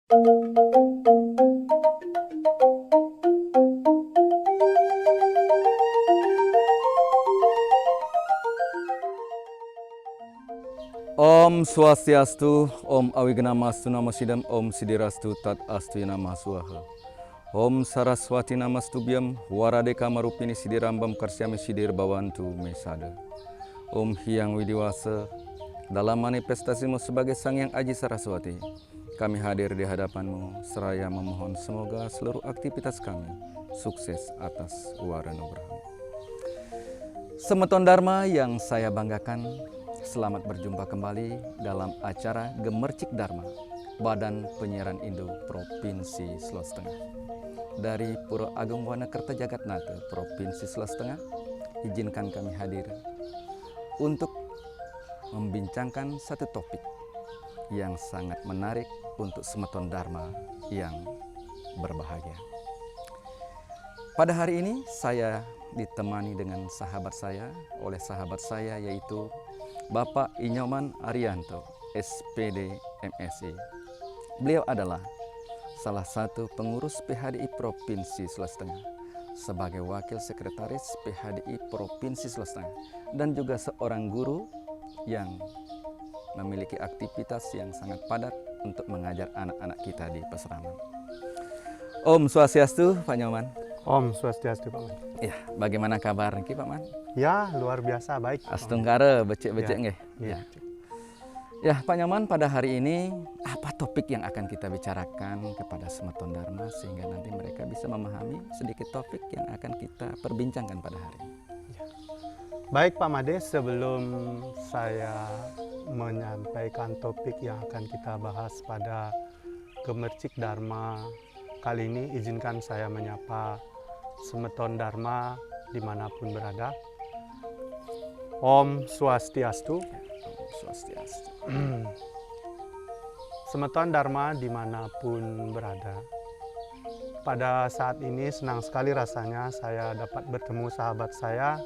Om Swastiastu, Om Awignamastu Namasidam, Om Sidirastu Tat Astu Nama Swaha. Om Saraswati Namastubyam, Waradeka Marupini Sidirambam Karsyami Sidir Bawantu Mesada. Om Hyang Widiwasa, dalam manifestasimu sebagai Sang Yang Aji Saraswati, kami hadir di hadapanmu, seraya memohon semoga seluruh aktivitas kami sukses atas waranugraha. Semeton Dharma yang saya banggakan, selamat berjumpa kembali dalam acara Gemercik Dharma, Badan Penyiaran Indo Provinsi Sulawesi Tengah. Dari Pura Agung Wanakerta Jagatnata, Provinsi Sulawesi Tengah, izinkan kami hadir untuk membincangkan satu topik yang sangat menarik untuk semeton Dharma yang berbahagia. Pada hari ini saya ditemani dengan sahabat saya, oleh sahabat saya yaitu Bapak Inyoman Arianto, SPD MSI. Beliau adalah salah satu pengurus PHDI Provinsi Sulawesi Tengah, sebagai Wakil Sekretaris PHDI Provinsi Sulawesi Tengah, dan juga seorang guru yang memiliki aktivitas yang sangat padat untuk mengajar anak-anak kita di Paseraman. Om Swastiastu, Pak Nyoman. Om Swastiastu, Pak Man. Ya, bagaimana kabar Ki, Pak Man? Ya, luar biasa baik. Astunggara, becek-becek nggih. Ya. Ya, Pak Nyoman, pada hari ini apa topik yang akan kita bicarakan kepada semeton Dharma sehingga nanti mereka bisa memahami sedikit topik yang akan kita perbincangkan pada hari ini. Baik Pak Made, sebelum saya menyampaikan topik yang akan kita bahas pada Gemercik Dharma kali ini, izinkan saya menyapa semeton Dharma dimanapun berada. Om Swastiastu. Om Swastiastu. Semeton Dharma dimanapun berada. Pada saat ini senang sekali rasanya saya dapat bertemu sahabat saya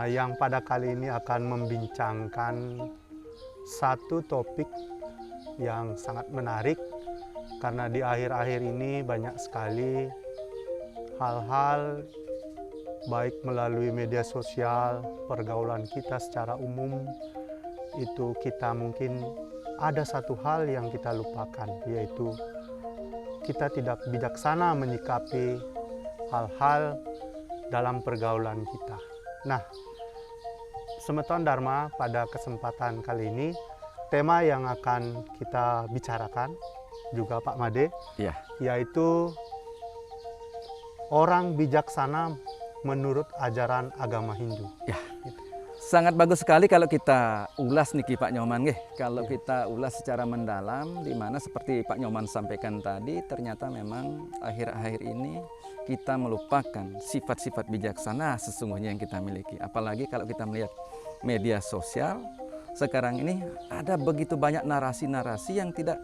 yang pada kali ini akan membincangkan satu topik yang sangat menarik, karena di akhir-akhir ini banyak sekali hal-hal baik melalui media sosial, pergaulan kita secara umum, itu kita mungkin ada satu hal yang kita lupakan, yaitu kita tidak bijaksana menyikapi hal-hal dalam pergaulan kita. Nah, semeton Dharma pada kesempatan kali ini, tema yang akan kita bicarakan juga Pak Made, yaitu orang bijaksana menurut ajaran agama Hindu. Ya, sangat bagus sekali kalau kita ulas nih Pak Nyoman. Kalau kita ulas secara mendalam, di mana seperti Pak Nyoman sampaikan tadi, ternyata memang akhir-akhir ini kita melupakan sifat-sifat bijaksana sesungguhnya yang kita miliki. Apalagi kalau kita melihat media sosial, sekarang ini ada begitu banyak narasi-narasi yang tidak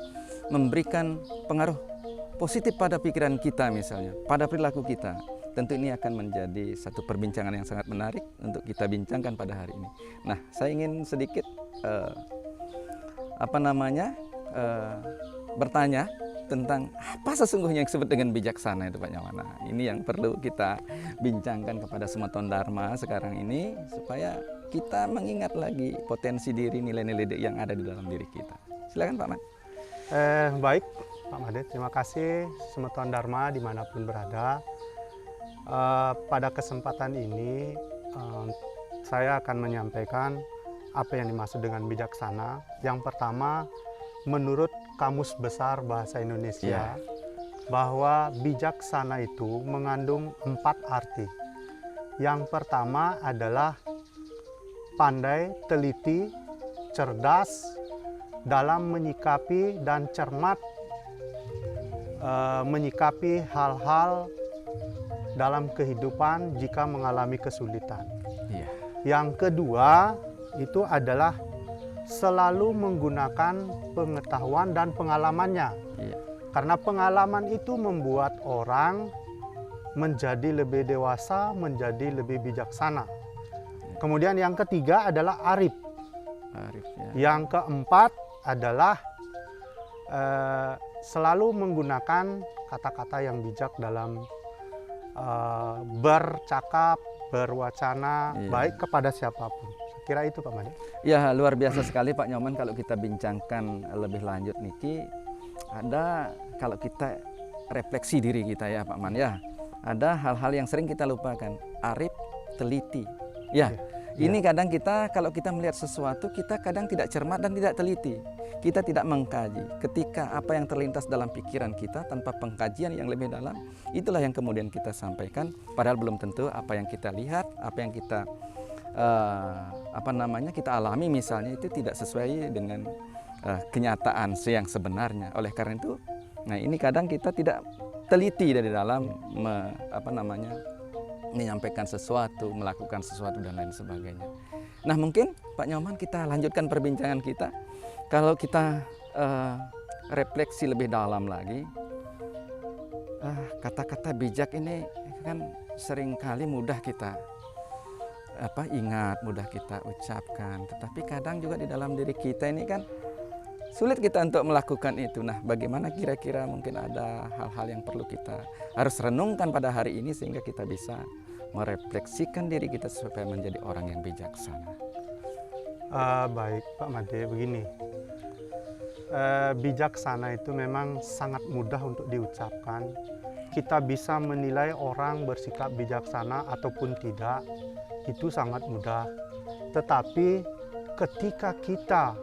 memberikan pengaruh positif pada pikiran kita misalnya, pada perilaku kita. Tentu ini akan menjadi satu perbincangan yang sangat menarik untuk kita bincangkan pada hari ini. Nah, saya ingin sedikit bertanya tentang apa sesungguhnya yang disebut dengan bijaksana itu Pak Nyoman. Nah, ini yang perlu kita bincangkan kepada semeton Dharma sekarang ini, supaya kita mengingat lagi potensi diri, nilai-nilai yang ada di dalam diri kita. Silakan Pak Man. Baik Pak Made, terima kasih semeton Dharma dimanapun berada. Pada kesempatan ini saya akan menyampaikan apa yang dimaksud dengan bijaksana. Yang pertama, menurut Kamus Besar Bahasa Indonesia, bahwa bijaksana itu mengandung 4 arti. Yang pertama adalah pandai, teliti, cerdas dalam menyikapi dan cermat menyikapi hal-hal dalam kehidupan jika mengalami kesulitan. Yang kedua itu adalah selalu menggunakan pengetahuan dan pengalamannya. Karena pengalaman itu membuat orang menjadi lebih dewasa, menjadi lebih bijaksana. Kemudian yang ketiga adalah arif. Yang keempat adalah selalu menggunakan kata-kata yang bijak dalam bercakap, berwacana, Iya. baik kepada siapapun. Saya kira itu Pak Made. Ya, luar biasa sekali Pak Nyoman kalau kita bincangkan lebih lanjut niki. Ada kalau kita refleksi diri kita ya Pak Man ya. Ada hal-hal yang sering kita lupakan. Arif, teliti. Ya. Ini kadang kita kalau kita melihat sesuatu kita kadang tidak cermat dan tidak teliti. Kita tidak mengkaji. Ketika apa yang terlintas dalam pikiran kita tanpa pengkajian yang lebih dalam, itulah yang kemudian kita sampaikan. Padahal belum tentu apa yang kita lihat, apa yang kita kita alami misalnya itu tidak sesuai dengan kenyataan yang sebenarnya. Oleh karena itu, nah ini kadang kita tidak teliti dari dalam menyampaikan sesuatu, melakukan sesuatu dan lain sebagainya. Nah mungkin Pak Nyoman kita lanjutkan perbincangan kita. Kalau kita refleksi lebih dalam lagi, kata-kata bijak ini kan seringkali mudah kita ingat, mudah kita ucapkan. Tetapi kadang juga di dalam diri kita ini kan sulit kita untuk melakukan itu. Nah, bagaimana kira-kira mungkin ada hal-hal yang perlu kita harus renungkan pada hari ini sehingga kita bisa merefleksikan diri kita supaya menjadi orang yang bijaksana. Baik Pak Made, begini. Bijaksana itu memang sangat mudah untuk diucapkan. Kita bisa menilai orang bersikap bijaksana ataupun tidak, itu sangat mudah. Tetapi ketika kita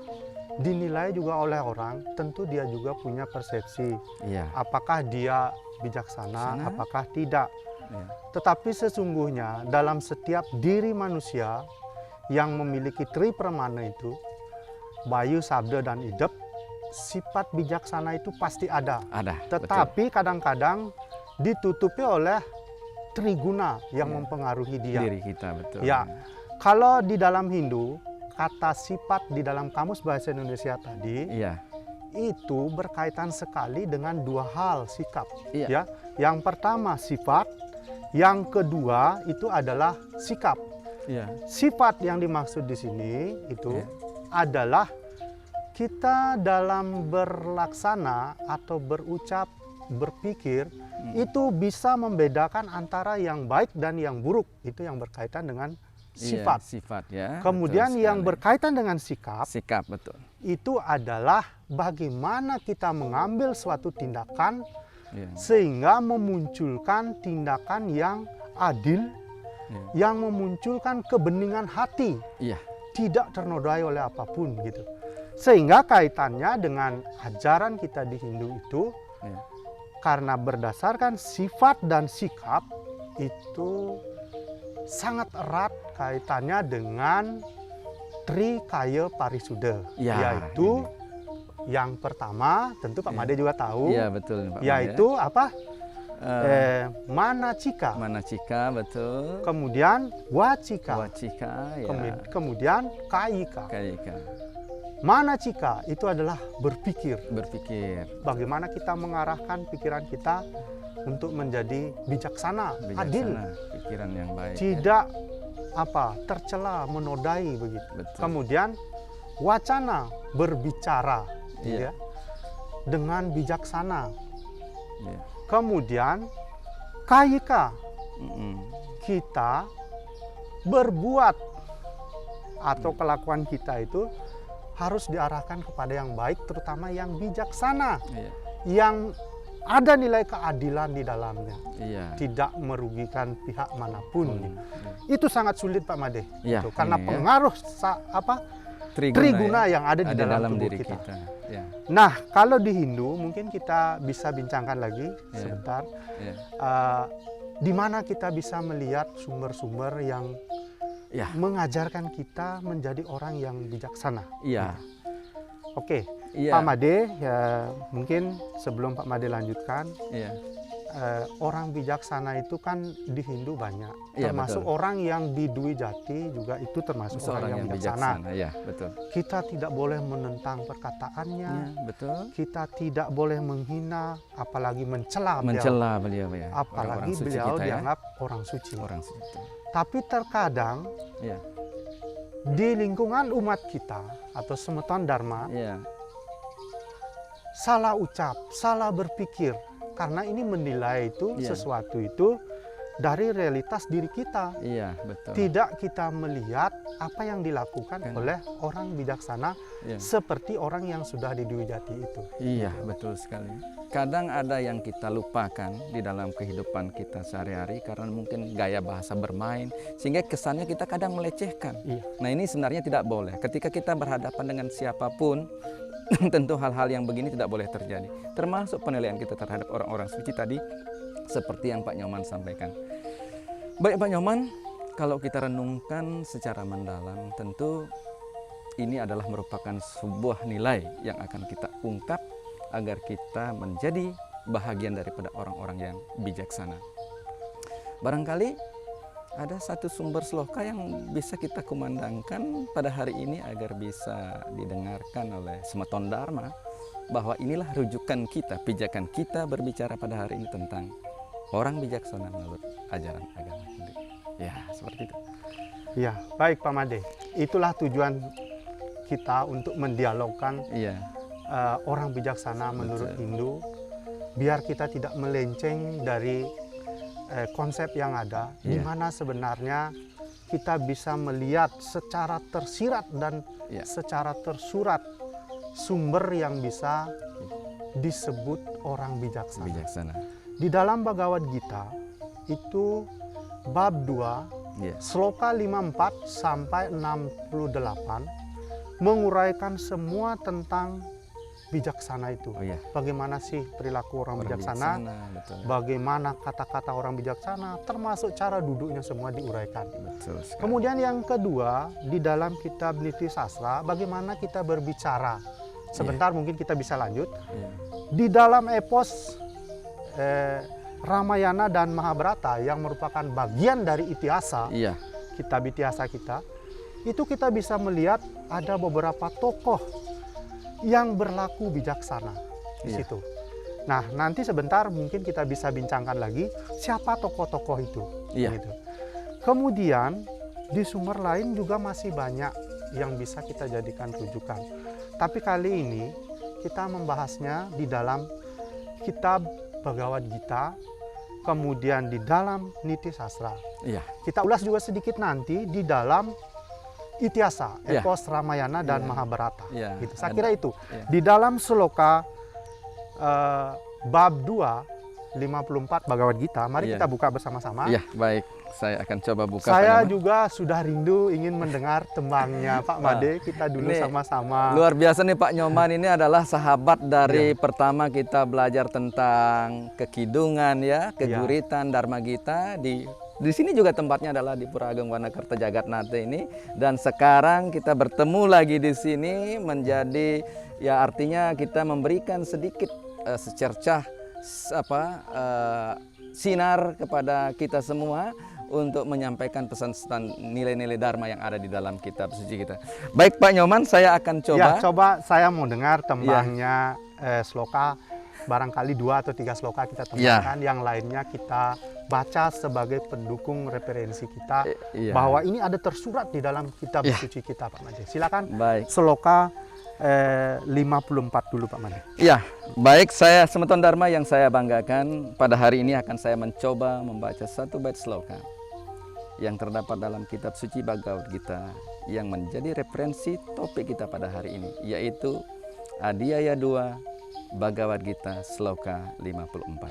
dinilai juga oleh orang, tentu dia juga punya persepsi. Iya. Apakah dia bijaksana, apakah tidak. Iya. Tetapi sesungguhnya dalam setiap diri manusia yang memiliki tripermana itu, Bayu, Sabda, dan Idep, sifat bijaksana itu pasti ada. Ada. Tetapi kadang-kadang ditutupi oleh triguna yang mempengaruhi dia. Diri kita, betul. Ya, kalau di dalam Hindu, kata sifat di dalam Kamus Bahasa Indonesia tadi, Iya. itu berkaitan sekali dengan dua hal sikap. Iya. Ya, yang pertama sifat, yang kedua itu adalah sikap. Iya. Sifat yang dimaksud di sini itu adalah kita dalam berlaksana atau berucap, berpikir itu bisa membedakan antara yang baik dan yang buruk. Itu yang berkaitan dengan sifat. Iya, sifat ya. Kemudian betul yang sekali. berkaitan dengan sikap, Sikap, betul. itu adalah bagaimana kita mengambil suatu tindakan Iya. sehingga memunculkan tindakan yang adil, yang memunculkan kebeningan hati, Iya. tidak ternodai oleh apapun gitu. Sehingga kaitannya dengan ajaran kita di Hindu itu, Iya. karena berdasarkan sifat dan sikap itu sangat erat kaitannya dengan Trikaya Parisuda, Ya, yaitu yang pertama tentu Pak Made juga tahu, Iya, betul Pak. yaitu apa? Manacika, Manacika, betul. kemudian Wacika, Wacika, ya. kemudian Kayika. Kayika. Manacika itu adalah berpikir. Berpikir. Bagaimana kita mengarahkan pikiran kita untuk menjadi bijaksana, adil, Pikiran yang baik. tidak tercela, menodai begitu. Betul. Kemudian wacana, berbicara, Iya. ya, dengan bijaksana. Iya. Kemudian kayika, kita berbuat atau kelakuan kita itu harus diarahkan kepada yang baik, terutama yang bijaksana, Iya. yang ada nilai keadilan di dalamnya, Iya. tidak merugikan pihak manapun. Iya. Itu sangat sulit Pak Made, Iya, gitu. Karena ini ya. pengaruh triguna ya. yang ada di dalam tubuh diri kita. kita. Ya. Nah, kalau di Hindu mungkin kita bisa bincangkan lagi sebentar, Ya. di mana kita bisa melihat sumber-sumber yang Ya. mengajarkan kita menjadi orang yang bijaksana. Iya. Oke, Iya. Pak Made, ya, mungkin sebelum Pak Made lanjutkan, Iya. orang bijaksana itu kan di Hindu banyak, Iya, termasuk betul. orang yang di Dwi Jati juga itu termasuk orang yang bijaksana. Ya, betul. Kita tidak boleh menentang perkataannya, Ya, betul. kita tidak boleh menghina, apalagi mencela beliau. Mencela beliau ya. Apalagi Orang-orang suci beliau kita, ya. dianggap orang suci. Orang suci. Tapi terkadang Iya. di lingkungan umat kita atau semeton Dharma, Iya. salah ucap, salah berpikir. Karena ini menilai itu Iya. sesuatu itu dari realitas diri kita. Iya, betul. Tidak kita melihat apa yang dilakukan Kan. oleh orang bijaksana Iya. seperti orang yang sudah didujati itu. Iya, betul sekali. Kadang ada yang kita lupakan di dalam kehidupan kita sehari-hari karena mungkin gaya bahasa bermain, sehingga kesannya kita kadang melecehkan. Iya. Nah, ini sebenarnya tidak boleh. Ketika kita berhadapan dengan siapapun, tentu hal-hal yang begini tidak boleh terjadi. Termasuk penilaian kita terhadap orang-orang suci tadi, seperti yang Pak Nyoman sampaikan. Baik Pak Nyoman, kalau kita renungkan secara mendalam, tentu ini adalah merupakan sebuah nilai yang akan kita ungkap agar kita menjadi bahagian daripada orang-orang yang bijaksana. Barangkali ada satu sumber sloka yang bisa kita kumandangkan pada hari ini agar bisa didengarkan oleh Semeton Dharma, bahwa inilah rujukan kita, pijakan kita berbicara pada hari ini tentang orang bijaksana menurut ajaran agama Hindu. Ya, seperti itu. Ya, baik Pak Made. Itulah tujuan kita untuk mendialogkan Iya, orang bijaksana menurut Betul. Hindu, biar kita tidak melenceng dari konsep yang ada, di Iya. mana sebenarnya kita bisa melihat secara tersirat dan Iya. secara tersurat sumber yang bisa disebut orang bijaksana. bijaksana. Di dalam Bhagavad Gita itu bab 2 Iya. sloka 54 sampai 68 menguraikan semua tentang bijaksana itu. Oh iya. Bagaimana sih perilaku orang bijaksana, betul. bagaimana kata-kata orang bijaksana, termasuk cara duduknya semua diuraikan. Betul sekali. Kemudian yang kedua, di dalam kitab Niti Sastra, bagaimana kita berbicara. Sebentar mungkin kita bisa lanjut. Iya. Di dalam epos Ramayana dan Mahabharata yang merupakan bagian dari Itiasa, Iya. kitab Itiasa kita, itu kita bisa melihat ada beberapa tokoh yang berlaku bijaksana di Iya. situ. Nah, nanti sebentar mungkin kita bisa bincangkan lagi siapa tokoh-tokoh itu. Iya. Gitu. Kemudian di sumber lain juga masih banyak yang bisa kita jadikan rujukan. Tapi kali ini kita membahasnya di dalam kitab Bhagavad Gita, kemudian di dalam Niti Sastra. Iya. Kita ulas juga sedikit nanti di dalam Itiasa, Iya. epos Ramayana dan Iya. Mahabharata. Iya. Gitu. Saya Ada. kira itu. Iya. Di dalam sloka bab 2 54 Bhagavad Gita, mari Iya. kita buka bersama-sama. Iya, baik. Saya akan coba buka. Saya Pak Nyoman. juga sudah rindu ingin mendengar tembangnya Pak Made. Kita dulu Ini sama-sama. Luar biasa nih Pak Nyoman, ini adalah sahabat dari pertama kita belajar tentang kekidungan ya, keguritan Dharma Gita. Di sini juga tempatnya adalah di Pura Agung Wanakerta Jagatnata ini, dan sekarang kita bertemu lagi di sini menjadi ya artinya kita memberikan sedikit secercah sinar kepada kita semua untuk menyampaikan pesan-pesan nilai-nilai Dharma yang ada di dalam kitab suci kita. Baik Pak Nyoman, saya akan coba. Ya, coba saya mau dengar tembangnya sloka, barangkali 2 atau 3 sloka kita tembangkan, yang lainnya kita baca sebagai pendukung referensi kita Iya. bahwa ini ada tersurat di dalam kitab Iya. suci kita Pak Made. Silakan Baik. sloka 54 dulu Pak Made. Ya, baik, saya Semeton Dharma yang saya banggakan pada hari ini akan saya mencoba membaca satu bait sloka yang terdapat dalam kitab suci Bhagavad Gita yang menjadi referensi topik kita pada hari ini, yaitu Adhyaya 2 Bhagavad Gita sloka 54.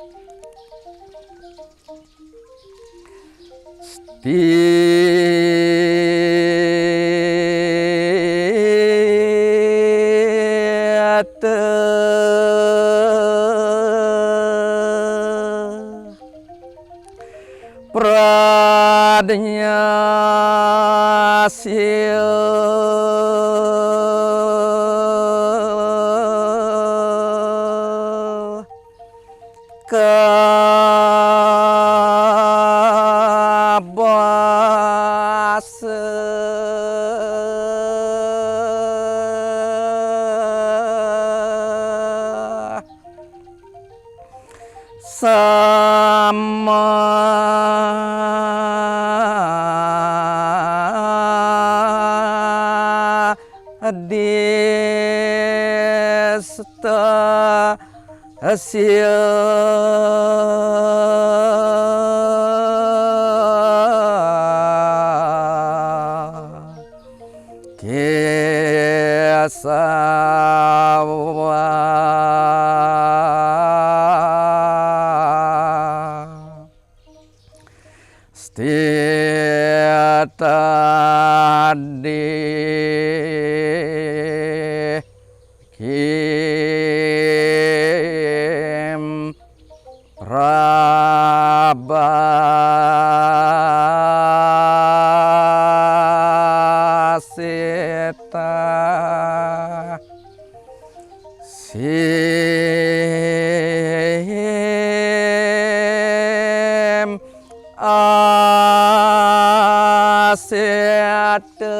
Desta hasil kisah setiap tadi kim prabasita sim asita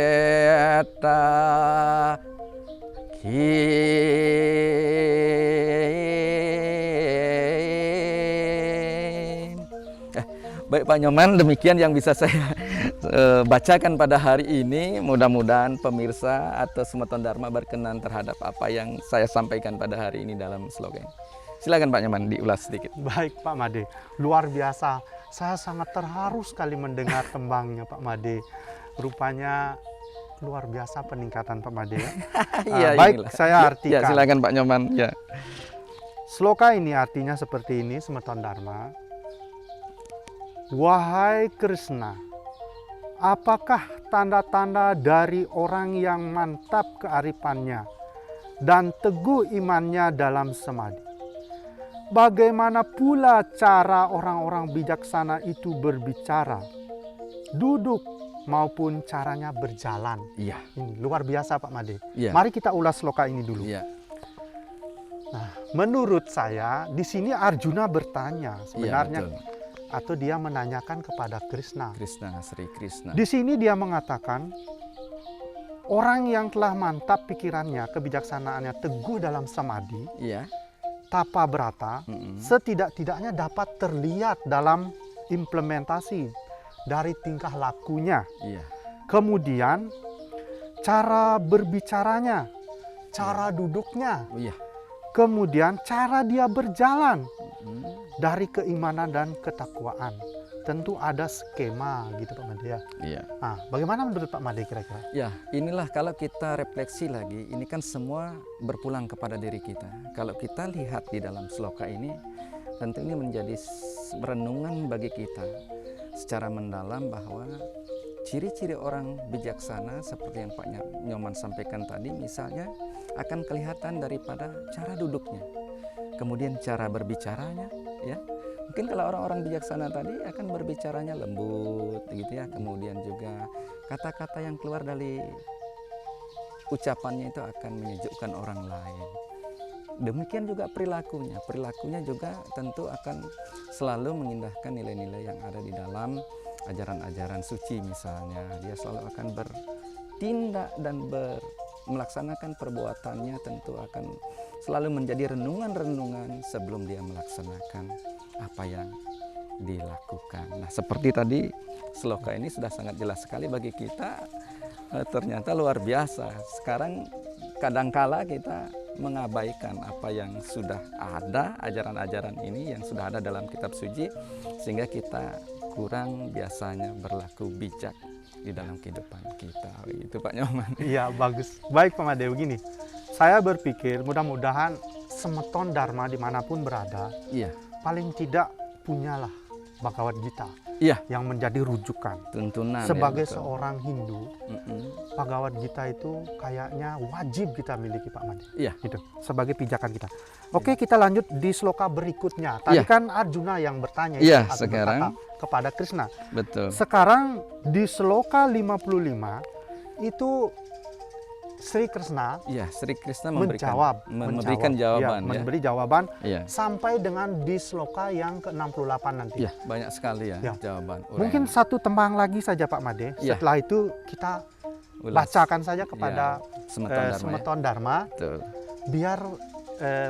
rajeta kim. Baik Pak Nyoman, demikian yang bisa saya bacakan pada hari ini. Mudah-mudahan pemirsa atau Semeton Dharma berkenan terhadap apa yang saya sampaikan pada hari ini dalam slogan. Silakan Pak Nyoman diulas sedikit. Baik Pak Made, luar biasa. Saya sangat terharu sekali mendengar tembangnya Pak Made. Rupanya luar biasa peningkatan Pak Made ya. Iya, Baik, inilah. saya Ya, artikan. silakan Pak Nyoman. Ya. Sloka ini artinya seperti ini, Semeton Dharma. Wahai Krishna, apakah tanda-tanda dari orang yang mantap kearifannya dan teguh imannya dalam samadhi? Bagaimana pula cara orang-orang bijaksana itu berbicara, duduk, maupun caranya berjalan? Iya. Ini luar biasa Pak Made. Iya. Mari kita ulas sloka ini dulu. Iya. Nah, menurut saya di sini Arjuna bertanya sebenarnya, Iya, betul. atau dia menanyakan kepada Krishna. Krishna, Sri Krishna. Di sini dia mengatakan orang yang telah mantap pikirannya, kebijaksanaannya, teguh dalam samadhi, Iya. tapa brata, Mm-mm. setidak-tidaknya dapat terlihat dalam implementasi dari tingkah lakunya. Iya. Kemudian cara berbicaranya, cara duduknya, Oh, iya. kemudian cara dia berjalan Mm. dari keimanan dan ketakwaan. Tentu ada skema gitu Pak Made ya. Iya. Nah, bagaimana menurut Pak Made kira-kira? Ya, inilah kalau kita refleksi lagi, ini kan semua berpulang kepada diri kita. Kalau kita lihat di dalam sloka ini, tentu ini menjadi renungan bagi kita secara mendalam bahwa ciri-ciri orang bijaksana seperti yang Pak Nyoman sampaikan tadi, misalnya akan kelihatan daripada cara duduknya, kemudian cara berbicaranya, ya. Mungkin kalau orang-orang bijaksana tadi akan berbicaranya lembut gitu ya, kemudian juga kata-kata yang keluar dari ucapannya itu akan menyejukkan orang lain. Demikian juga perilakunya juga tentu akan selalu mengindahkan nilai-nilai yang ada di dalam ajaran-ajaran suci misalnya. Dia selalu akan bertindak dan melaksanakan perbuatannya tentu akan selalu menjadi renungan-renungan sebelum dia melaksanakan apa yang dilakukan. Nah, seperti tadi sloka ini sudah sangat jelas sekali bagi kita, ternyata luar biasa. Sekarang kadangkala kita mengabaikan apa yang sudah ada, ajaran-ajaran ini yang sudah ada dalam kitab suci, sehingga kita kurang biasanya berlaku bijak di dalam kehidupan kita. Itu Pak Nyoman. Iya, bagus. Baik Pak Made, begini. Saya berpikir mudah-mudahan Semeton Dharma dimanapun berada, Iya. paling tidak punyalah Bhagavad Gita Iya, yang menjadi rujukan. tuntunan. Sebagai ya, betul. seorang Hindu, Mm-mm. Bhagavad Gita itu kayaknya wajib kita miliki Pak Made. Iya. Gitu, sebagai pijakan kita. Oke, kita lanjut di sloka berikutnya. Tadi Iya. kan Arjuna yang bertanya Iya, atau sekarang. berkata kepada Krishna. Betul. Sekarang di sloka 55 itu Sri Krishna Iya, Sri Krishna ya, memberikan jawaban ya. memberi jawaban Iya. sampai dengan di sloka yang ke-68 nanti. Iya, banyak sekali ya, Ya. jawaban. Mungkin satu tembang lagi saja Pak Made. Ya. Setelah itu kita Ulas. bacakan saja kepada Semeton Dharma. Ya. Semeton Dharma Betul. biar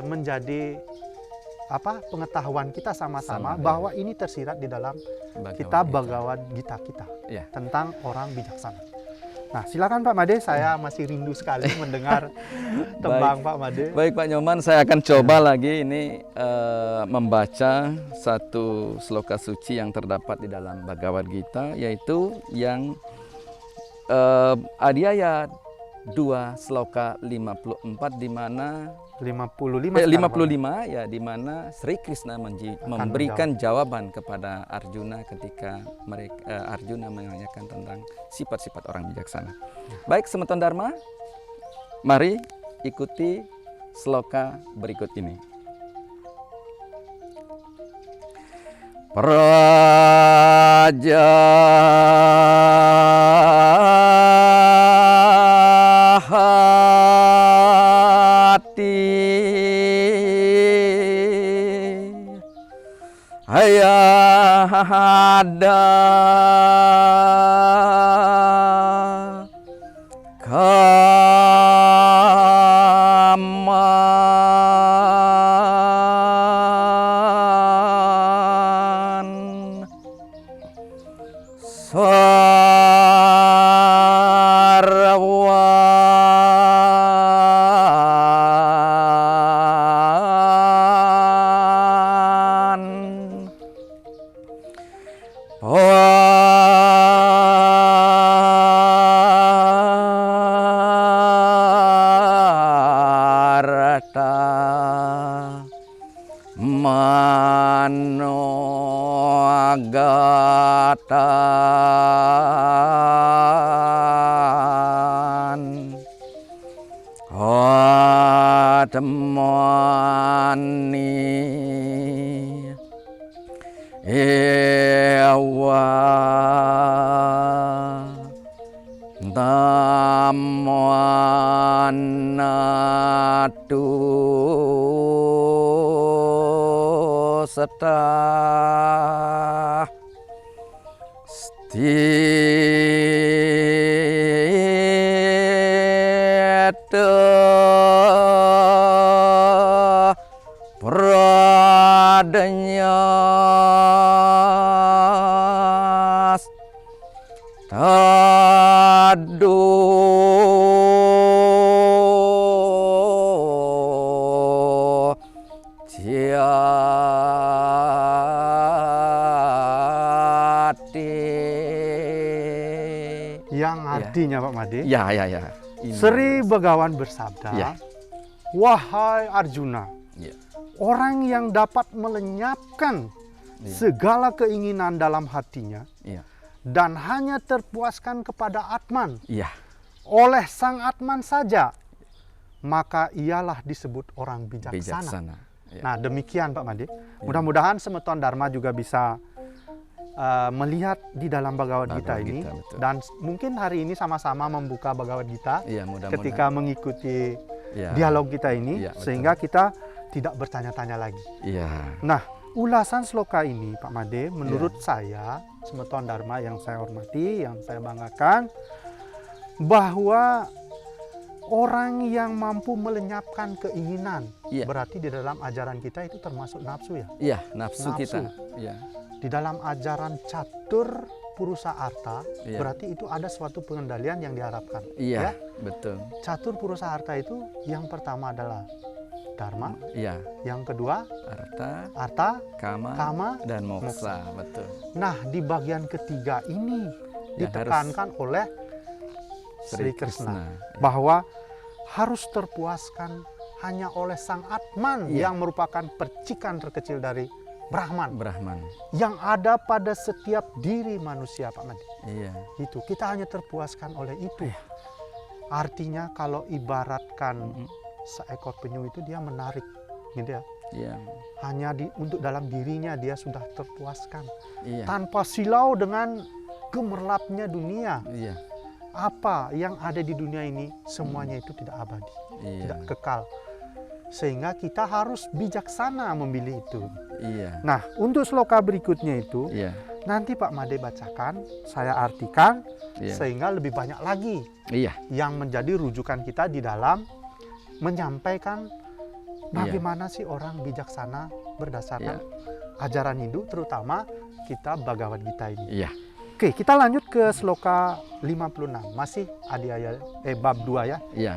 menjadi pengetahuan kita sama-sama Sama, bahwa ini tersirat di dalam kitab Bhagavad Gita kita Ya. tentang orang bijaksana. Nah, silakan Pak Made, saya masih rindu sekali mendengar tembang Pak Made. Baik Pak Nyoman, saya akan coba lagi ini membaca satu sloka suci yang terdapat di dalam Bhagavad Gita, yaitu yang Adhyaya 2 sloka 54, di mana 55 ya, di mana Sri Krishna memberikan jawaban kepada Arjuna ketika Arjuna menanyakan tentang sifat-sifat orang bijaksana. Baik, Semeton Dharma, mari ikuti sloka berikut ini. Ayahada kaman sarwan Warta Manogatan Atmani Ewa Tamanatu Seta Stita Pradanyas Tadu Tiati. Yang artinya Pak Made, Ya. Ini. Sri Begawan bersabda, Ya. wahai Arjuna, Ya. orang yang dapat melenyapkan Iya. segala keinginan dalam hatinya Iya. dan hanya terpuaskan kepada Atman Iya. oleh Sang Atman saja, maka ialah disebut orang bijaksana. Bijaksana. Ya. Nah, demikian Pak Made. Mudah-mudahan Semeton Dharma juga bisa melihat di dalam Bhagavad Gita Bhagavad ini, Gita, betul. dan mungkin hari ini sama-sama membuka Bhagavad Gita Iya, mudah-mudahan. ketika mengikuti Ya. dialog kita ini, Iya, betul. sehingga kita tidak bertanya-tanya lagi. Iya. Nah, ulasan sloka ini Pak Made, menurut Iya. saya, Semeton Dharma yang saya hormati, yang saya banggakan, bahwa orang yang mampu melenyapkan keinginan, Iya. berarti di dalam ajaran kita itu termasuk nafsu ya. Iya, nafsu Nafsu. kita. Iya. Di dalam ajaran catur purusa arta, Iya. berarti itu ada suatu pengendalian yang diharapkan. Iya, Ya. betul. Catur purusa arta itu yang pertama adalah dharma, Iya, yang kedua arta, arta, kama, kama, dan moksa, betul. Nah, di bagian ketiga ini Ya, ditekankan oleh Sri Krishna Ya. bahwa harus terpuaskan hanya oleh Sang Atman Iya. yang merupakan percikan terkecil dari Brahman Brahman. yang ada pada setiap diri manusia, Pak Made. Iya. Itu kita hanya terpuaskan oleh itu. Artinya kalau ibaratkan seekor penyu itu dia menarik, gitu ya. Iya. Hanya untuk dalam dirinya dia sudah terpuaskan. Iya. Tanpa silau dengan gemerlapnya dunia. Iya. Apa yang ada di dunia ini semuanya itu tidak abadi, Iya. tidak kekal. Sehingga kita harus bijaksana memilih itu. Iya. Nah, untuk sloka berikutnya itu Iya. nanti Pak Made bacakan, saya artikan Iya. sehingga lebih banyak lagi Iya. yang menjadi rujukan kita di dalam menyampaikan bagaimana sih orang bijaksana berdasarkan ajaran Hindu, terutama kitab Bhagavad Gita ini. Iya. Oke, kita lanjut ke sloka 56. Masih adiaya bab 2 ya. Iya.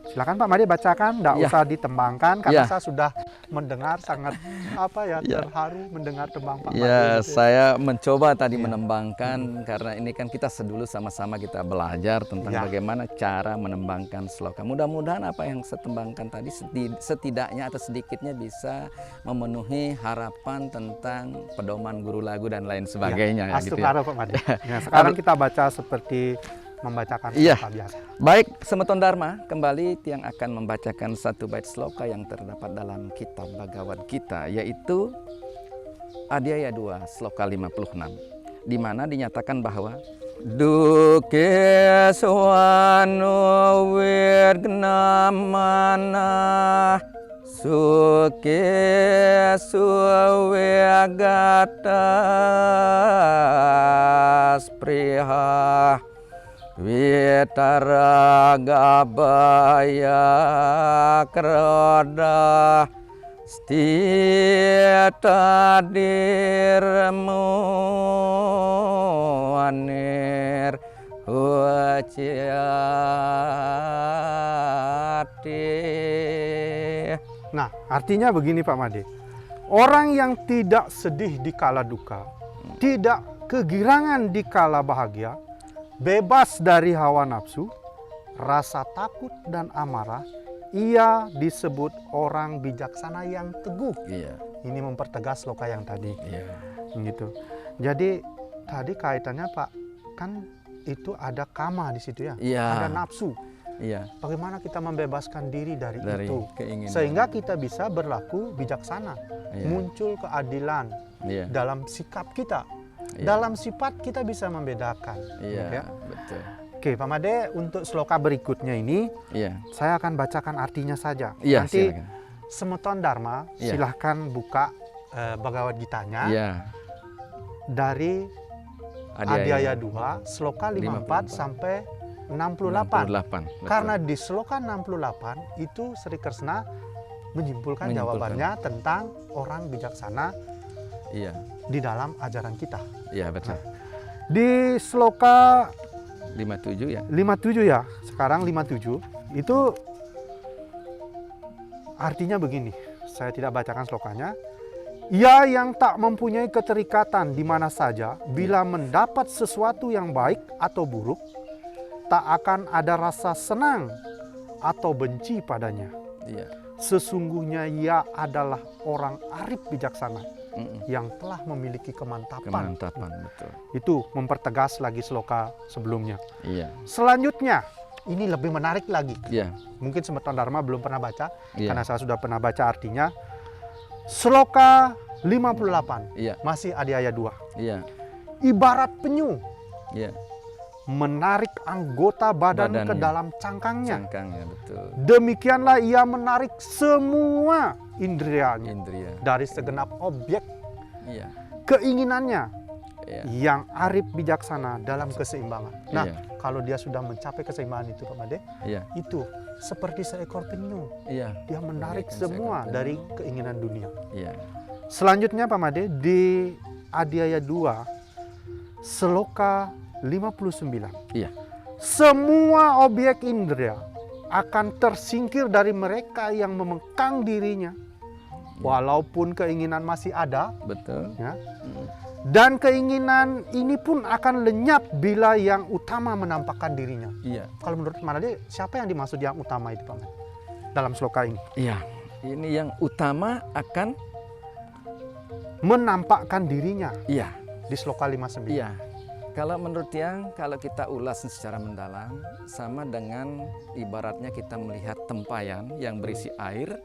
Silakan Pak Made bacakan, tidak Ya. usah ditembangkan karena Ya. saya sudah mendengar sangat Ya. terharu mendengar tembang Pak Made. Ya, gitu. saya mencoba tadi Iya. menembangkan karena ini kan kita sedulu sama-sama kita belajar tentang Ya. bagaimana cara menembangkan sloka. Mudah-mudahan apa yang saya tembangkan tadi setidaknya atau sedikitnya bisa memenuhi harapan tentang pedoman guru lagu dan lain sebagainya. Astu gitu ya. karo Pak Made. Nah, sekarang kita baca seperti membacakan Iya. sloka biasa. Baik, Semeton Dharma, kembali Tiang akan membacakan satu bait sloka yang terdapat dalam kitab Bhagavad Gita, yaitu Adhyaya 2, sloka 56, di mana dinyatakan bahwa Duke swanu wirgnamana suke suwegata spriha Vitaragabaya kroda stita dirmuanir huciati. Nah, artinya begini Pak Made. Orang yang tidak sedih di kala duka, tidak kegirangan di kala bahagia, bebas dari hawa nafsu, rasa takut dan amarah, ia disebut orang bijaksana yang teguh. Iya, Ini mempertegas sloka yang tadi. iya, Gitu. Jadi tadi kaitannya Pak, kan itu ada kama di situ ya, Iya. ada nafsu. iya. Bagaimana kita membebaskan diri dari Dari itu, keinginan. sehingga kita bisa berlaku bijaksana, Iya. muncul keadilan Iya, dalam sikap kita, iya. dalam sifat kita bisa membedakan. Iya, Ya. betul. Oke, Pak Made, untuk sloka berikutnya ini Iya, saya akan bacakan artinya saja. iya, Nanti silakan. Semeton Dharma, Iya. silahkan buka Bhagavad Gitanya Iya, dari Adhyaya 2, sloka 54 sampai 68. 68. Betul. Karena di sloka 68 itu Sri Kresna menyimpulkan jawabannya tentang orang bijaksana Iya, di dalam ajaran kita. iya betul. Di sloka 57 ya. 57 ya, sekarang 57 itu artinya begini. Saya tidak bacakan slokanya. Ia yang tak mempunyai keterikatan di mana saja, bila mendapat sesuatu yang baik atau buruk, tak akan ada rasa senang atau benci padanya. Iya. Sesungguhnya ia adalah orang arif bijaksana Mm-mm. yang telah memiliki kemantapan. Kemantapan, betul. Itu mempertegas lagi sloka sebelumnya. Iya. Selanjutnya, ini lebih menarik lagi. Iya. Mungkin Semeton Dharma belum pernah baca, Iya. karena saya sudah pernah baca artinya. Sloka 58, Iya. masih Adhyaya 2. Iya. Ibarat penyu Iya. menarik anggota badan ke Badannya. dalam cangkangnya. Cangkangnya, betul. Demikianlah ia menarik semua indrianya Indria. dari segenap objek Iya. keinginannya Iya. yang arif bijaksana dalam keseimbangan. Nah, Iya. kalau dia sudah mencapai keseimbangan itu Pak Made, Iya. itu seperti seekor penyu. Iya. Dia menarik Bagaikan semua seekor penyu. dari keinginan dunia. Iya. Selanjutnya Pak Made, di Adhyaya 2, sloka 59. Iya. Semua objek indera akan tersingkir dari mereka yang memekang dirinya. Walaupun keinginan masih ada, Betul. ya, Mm. dan keinginan ini pun akan lenyap bila yang utama menampakkan dirinya. Iya. Kalau menurut Manade, siapa yang dimaksud yang utama itu Pak Made? Dalam sloka ini. Iya. Ini yang utama akan Menampakkan dirinya iya. di sloka 59. Iya. Kalau menurut Tiang, kalau kita ulas secara mendalam, sama dengan ibaratnya kita melihat tempayan yang berisi air.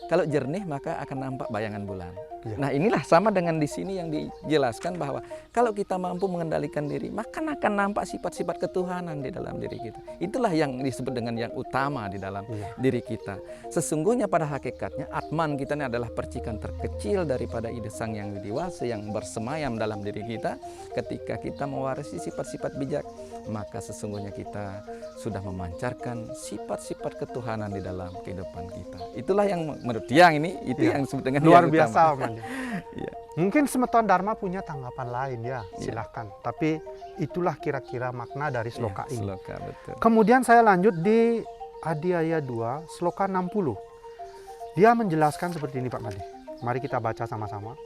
Kalau jernih maka akan nampak bayangan bulan. Iya. Nah inilah sama dengan di sini yang dijelaskan bahwa kalau kita mampu mengendalikan diri, maka akan nampak sifat-sifat ketuhanan di dalam diri kita. Itulah yang disebut dengan yang utama di dalam Iya. diri kita. Sesungguhnya pada hakikatnya Atman kita ini adalah percikan terkecil daripada ide Sang Yang Widiwasa yang bersemayam dalam diri kita. Ketika kita mewarisi sifat-sifat bijak, maka sesungguhnya kita sudah memancarkan sifat-sifat ketuhanan di dalam kehidupan kita. Itulah yang menurut Tiang ini, itu Iya. yang disebut dengan Luar yang biasa, utama. Pak Made. Iya. Mungkin Semeton Dharma punya tanggapan lain ya, Iya. silahkan. Tapi itulah kira-kira makna dari sloka Iya, ini. sloka, betul. Kemudian saya lanjut di Adiaya 2, sloka 60. Dia menjelaskan seperti ini Pak Made. Mari kita baca sama-sama.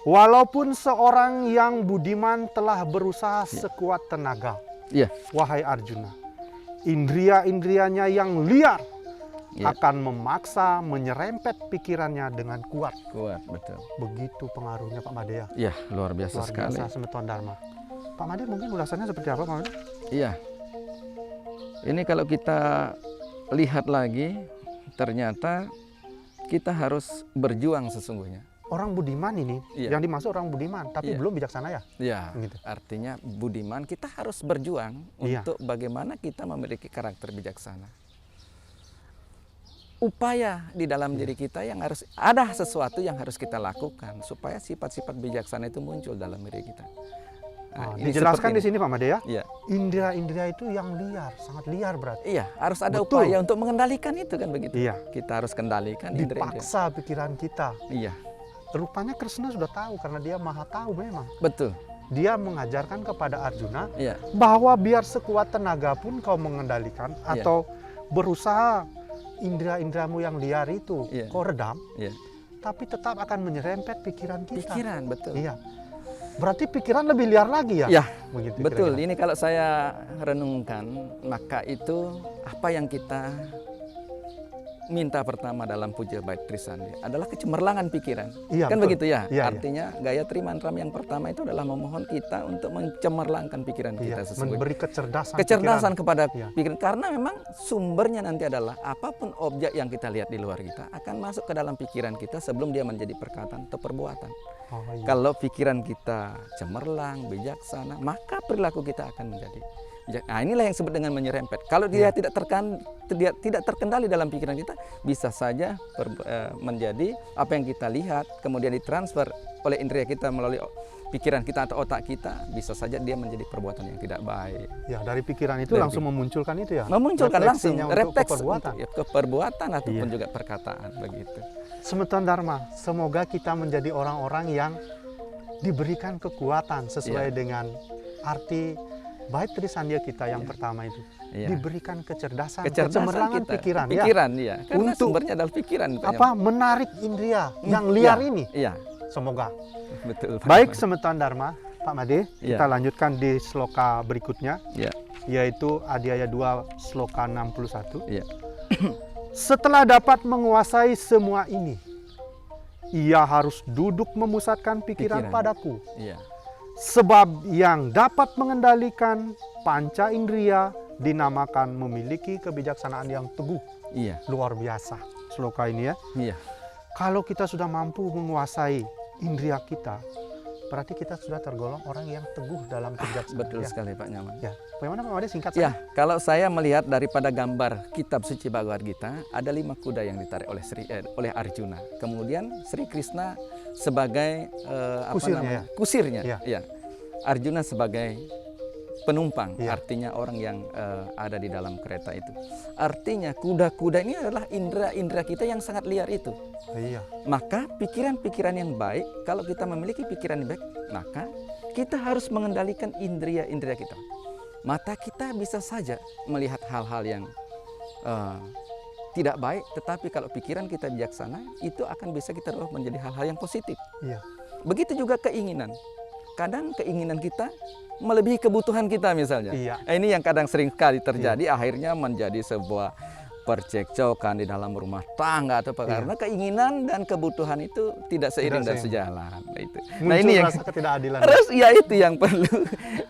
Walaupun seorang yang budiman telah berusaha sekuat tenaga, Iya. wahai Arjuna, indria-indrianya yang liar Iya. akan memaksa menyerempet pikirannya dengan kuat. Kuat, betul. Begitu pengaruhnya Pak Made ya. Iya, luar biasa Luar sekali. biasa Semeton Dharma. Pak Made mungkin ulasannya seperti apa Pak Made? Iya. Ini kalau kita lihat lagi, ternyata kita harus berjuang sesungguhnya. Orang budiman ini, Iya. yang dimaksud orang budiman, tapi Iya. belum bijaksana ya? Ya, Gitu. artinya budiman kita harus berjuang Iya. untuk bagaimana kita memiliki karakter bijaksana. Upaya di dalam diri kita yang harus ada sesuatu yang harus kita lakukan supaya sifat-sifat bijaksana itu muncul dalam diri kita. Nah, ini Dijelaskan seperti di sini Pak Made ya, Iya, indera-indera itu yang liar, sangat liar berarti. iya, harus ada Betul. upaya untuk mengendalikan itu kan begitu. Iya. Kita harus kendalikan indera-indera. Dipaksa pikiran kita. Iya, Rupanya Krishna sudah tahu karena dia maha tahu memang. betul. Dia mengajarkan kepada Arjuna Iya, bahwa biar sekuat tenaga pun kau mengendalikan Iya. atau berusaha indera-inderamu yang liar itu Iya. kau redam, iya. tapi tetap akan menyerempet pikiran kita. Pikiran, betul. Iya. Berarti pikiran lebih liar lagi ya? Iya, Begitu betul. kira-kira. Ini kalau saya renungkan, maka itu apa yang kita minta pertama dalam puja bait Trisandi adalah kecemerlangan pikiran. Iya, Kan betul. begitu ya? Iya, Artinya Gayatri Mantram yang pertama itu adalah memohon kita untuk mencemerlangkan pikiran Iya, kita sesungguhnya. memberi kecerdasan. Kecerdasan kepada Iya. pikiran, karena memang sumbernya nanti adalah apapun objek yang kita lihat di luar kita akan masuk ke dalam pikiran kita sebelum dia menjadi perkataan atau perbuatan. Oh, iya. Kalau pikiran kita cemerlang, bijaksana, maka perilaku kita akan menjadi bijak. Nah, inilah yang disebut dengan menyerempet. Kalau dia tidak terkendali dalam pikiran kita, bisa saja menjadi apa yang kita lihat, kemudian ditransfer oleh indera kita melalui pikiran kita atau otak kita, bisa saja dia menjadi perbuatan yang tidak baik. Ya, dari pikiran itu Dari langsung memunculkan itu ya? Memunculkan langsung Refleksinya untuk refleks keperbuatan. untuk keperbuatan ataupun Iya. juga perkataan begitu. Semeton Dharma, semoga kita menjadi orang-orang yang diberikan kekuatan sesuai Iya. dengan arti bait Trisandia kita yang Iya. pertama itu. Iya. Diberikan kecerdasan, Kecerdasan kecemerlangan kita, pikiran, pikiran ya. Karena Untuk sumbernya adalah pikiran. Pak apa menarik indria yang Yaman. liar Iya, ini. Iya, Semoga. betul. Pak Baik Yaman. Semeton Dharma, Pak Made, Iya. kita lanjutkan di sloka berikutnya, Iya. yaitu Adiaya 2 sloka 61. Iya. Setelah dapat menguasai semua ini, ia harus duduk memusatkan pikiran Pikiran. padaku. Iya. Sebab yang dapat mengendalikan panca indria dinamakan memiliki kebijaksanaan yang teguh. Iya. Luar biasa sloka ini ya. Iya. Kalau kita sudah mampu menguasai indria kita, berarti kita sudah tergolong orang yang teguh dalam kebijaksanaan. Betul ya. sekali Pak Nyaman. Ya. Bagaimana Pak Made singkat Ya, saja? kalau saya melihat daripada gambar kitab suci Bhagavad Gita, ada 5 kuda yang ditarik oleh Arjuna. Kemudian Sri Krishna sebagai Kusirnya, kusirnya. Ya. Ya. Arjuna sebagai penumpang, Ya. artinya orang yang ada di dalam kereta itu. Artinya kuda-kuda ini adalah indera-indera kita yang sangat liar itu. Iya. Maka pikiran-pikiran yang baik, kalau kita memiliki pikiran yang baik, maka kita harus mengendalikan indera-indera kita. Mata kita bisa saja melihat hal-hal yang tidak baik, tetapi kalau pikiran kita bijaksana, itu akan bisa kita rubah menjadi hal-hal yang positif. Iya. Begitu juga keinginan. Kadang keinginan kita melebihi kebutuhan kita misalnya. Iya. Ini yang kadang sering sekali terjadi, akhirnya menjadi sebuah percekcokan di dalam rumah tangga atau apa, Iya. karena keinginan dan kebutuhan itu tidak seiring dan seiring. sejalan. Nah, itu. Muncul Nah ini yang rasa ketidakadilan. harus ya itu